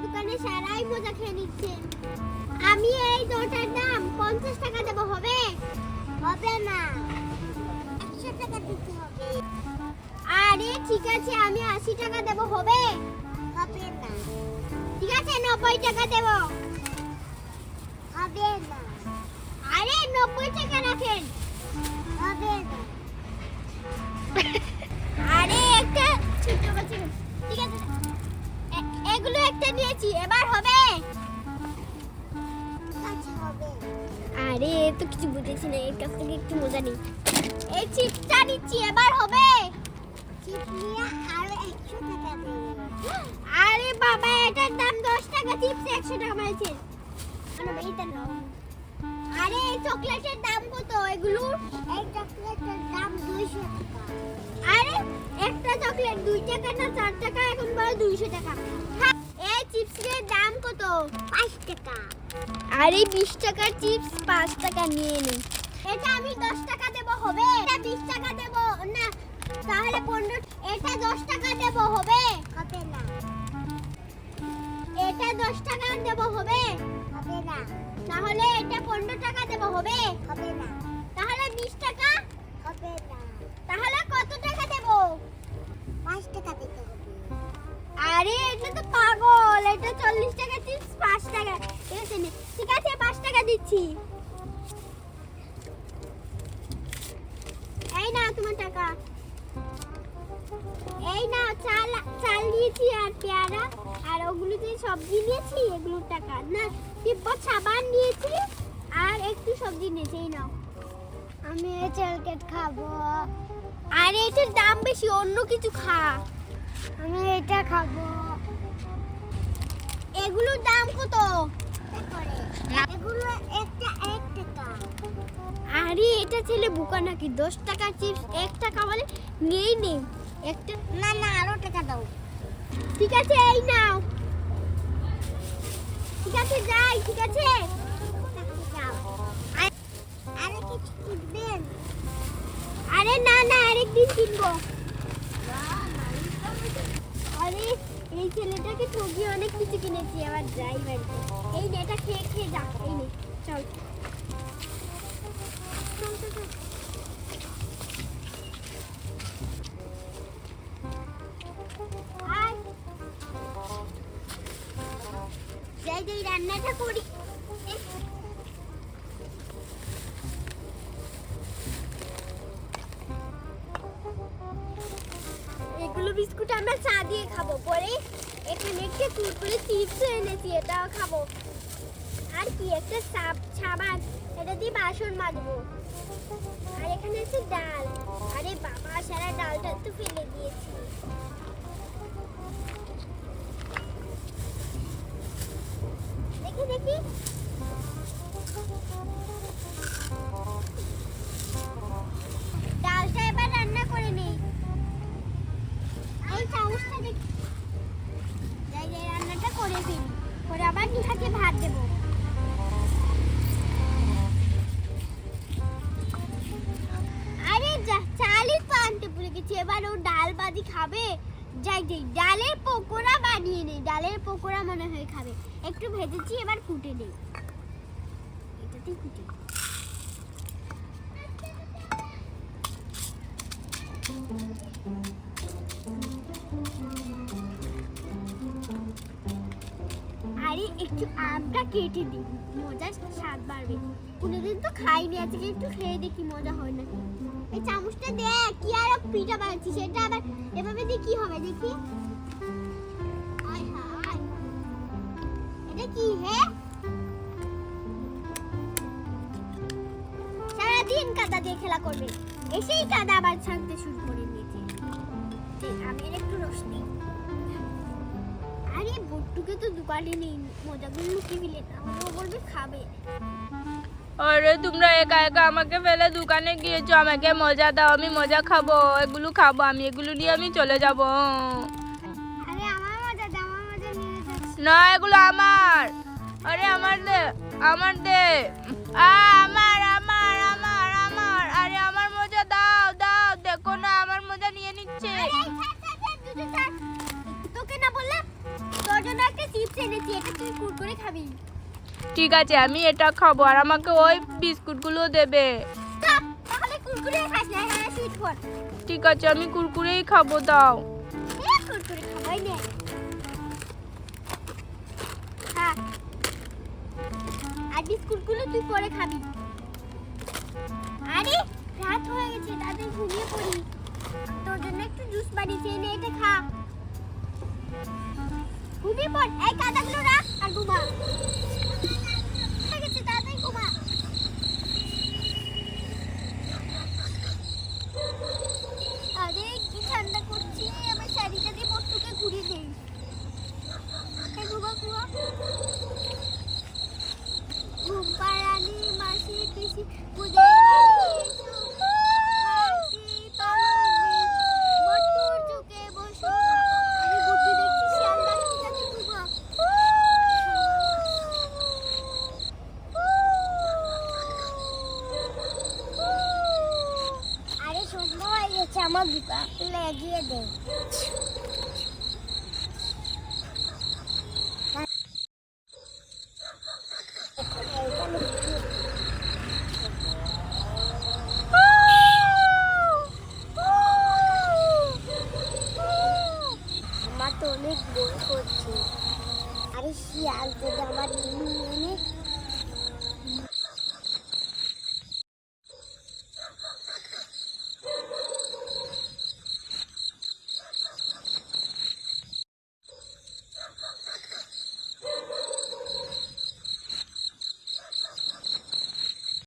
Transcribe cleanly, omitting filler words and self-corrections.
দোকানে সারাই মজা খেয়ে নিচ্ছে। আমি এই দুটার দাম 50 টাকা দেব, হবে? হবে না, 100 টাকা দিতে হবে। আরে ঠিক আছে, আমি 80 টাকা দেব, হবে? হবে না। ঠিক আছে, 90 টাকা দেব, হবে না। আরে 90 টাকা রাখেন, হবে না। আরে একটা ছোট বাচ্চা, ঠিক আছে এগুলো একটা নিয়েছি, এবার হবে? আচ্ছা হবে। আরে তো কিছু বুঝেছি না, এর কাছ থেকে একটু মজা নিই। এই চিপসটা নিচ্ছি, এবার হবে? চিপ নিয়ে আরো 100 টাকা দেব। আরে বাবা, এটার দাম 10 টাকা, চিপস 100 টাকা মারছে। মানে এইটা নাও। আরে এই চকলেটের দাম কত এগুলো? এই চকলেটের দাম 200 টাকা। আরে একটা চকলেট 2 টাকা না 4 টাকা, এখন বলো 200 টাকা। এই চিপসের দাম কত? 5 টাকা। আরে 20 টাকার চিপস 5 টাকা নিয়ে নে। এটা আমি 10 টাকা দেব, হবে? এটা 20 টাকা দেব না, তাহলে 15। এটা 10 টাকা দেব, হবে? হবে না। এটা 10 টাকা দেব, হবে? হবে না। তাহলে এটা 15 টাকা দেব, হবে? হবে না। তাহলে 20 টাকা? হবে না। তাহলে কত টাকা দেব? 5 টাকা দিতে হবে। আরে এটা তো পাগল, এটা 40 টাকা চিপস 5 টাকা। ঠিক আছে নে, ঠিক আছে 5 টাকা দিচ্ছি। এই নাও তোমার টাকা। এই নাও চাল, চাল নিয়েছি আর পেয়ারা আর ওগুলোতে সবজি নিয়েছি, এগুলোর টাকা না। টিপট সাবান নিয়েছি আর একটু সবজি নিয়েছি, এই নাও। আমি এই চকলেট খাবো। আরে এটার দাম বেশি, অন্য কিছু খা। আমি এটা খাবো। এগুলোর দাম কত? এগুলো একটা 1 টাকা। আরে এটা ছেলে বোকা নাকি, 10 টাকার চিপস 1 টাকা বলে নেই নেই একটা। না না, আরো টাকা দাও। ঠিক আছে এই নাও। ঠিক আছে যাই, ঠিক আছে যাও। আরে কিছু কিনবেন? আরে না না, আরেকদিন কিনবো। আরে এই ছেলেটাকে ঠকিয়ে অনেক কিছু কিনেছি, আবার যাই বাড়িতে। এই নে, এটা খেয়ে খেয়ে যা। এই নে চল। যাই যাই রান্নাটা করি। এগুলো বিস্কুট আমরা চা দিয়ে খাবো, পরে এখানে একটা কুরকুরে চিপস এনেছি, এটাও খাবো। আর কি একটা সাবান, এটা দিয়ে বাসন মাজবো। আর এখানে আছে ডাল। আরে বাবা, সারা ডালটা তো ফেলে দিয়েছি। দেখি দেখি, ডালটা এবার রান্না করে নেই। এই চামচটা দেখি, যাই যাই রান্নাটা করে ফেলি, করে আবার নিহাকে ভাত দেবো। আরে চালই তো আনতে ভুলে গেছি, এবার ও ডাল বাদি খাবে। যাই যাই ডালের পকোড়া বানিয়ে নেই, ডালের পকোড়া মনে হয় খাবে। একটু ভেজেছি, এবার কুটে নেই, এটাতেই কুটে। আরে একটু আমটা কেটে দিই, মজা স্বাদ বাড়বে। কোনোদিন তো খাইনি, আজকে একটু খেয়ে দেখি মজা হয় না। এই চামচটা দেখ, কি আর পিঠা বানাচ্ছি, সেটা আবার এভাবে দিয়ে কি হবে দেখি। এটা কি হে? সারাদিন কাদা দিয়ে খেলা করবে, এসেই কাদা আবার ছাড়তে শুরু করে দিয়েছে। আমি একটু রস নিই। আরে বট্টুকে তো দোকানে নেই, মজাগুলো লুকিয়ে ফেলে না, ও বলবে খাবে। আরে তোমরা একা একা আমাকে ফেলে দোকানে গিয়েছো, আমাকে মজা দাও, আমি মজা খাবো, এগুলো খাবো আমি, এগুলো নিয়ে আমি চলে যাব। আরে আমার মজা দাও, আমার মজা নিয়ে যাচ্ছি। না এগুলো আমার। আরে আমার দে, আমার দে। আমার আমার আমার আমার। আরে আমার মজা দাও দাও, দেখো না আমার মজা নিয়ে নিচ্ছে। তোকে না বললাম তোর জন্য একটা চিপস বিস্কুট এনেছি, এটা তুই কুরকুরে খাবি। ঠিক আছে, আমি এটা খাবো আর আমাকে ওই বিস্কুটগুলো দেবে। থাক, তাহলে কুরকুরে খাস না, হ্যাঁ সুইট কর। ঠিক আছে, আমি কুরকুরেই খাবো, দাও। কুরকুরে খাবাই না। হ্যাঁ, আর বিস্কুটগুলো তুই পরে খাবি। আরে রাত হয়ে গেছে, তাদের ঘুমিয়ে পড়ি। তোর জন্য একটু জুস বানিয়েছি, এনে এটা খা। ঘুমিয়ে পড়, এই কাদাগুলো রাখ আর ঘুমা। হয়ে গেছে, তাড়াতাড়ি ঘুমা। আরে কি ঠান্ডা করছে, আমার শাড়িটা দিয়ে বস্তুকে ঘুরিয়ে দেই। এই ঘুমা ঘুমা। ঘুম পাড়ানি মাসি পিসি বুঝে আরে সন্ধ্যা হয়ে গেছে, আমার বুকা লাগিয়ে দে।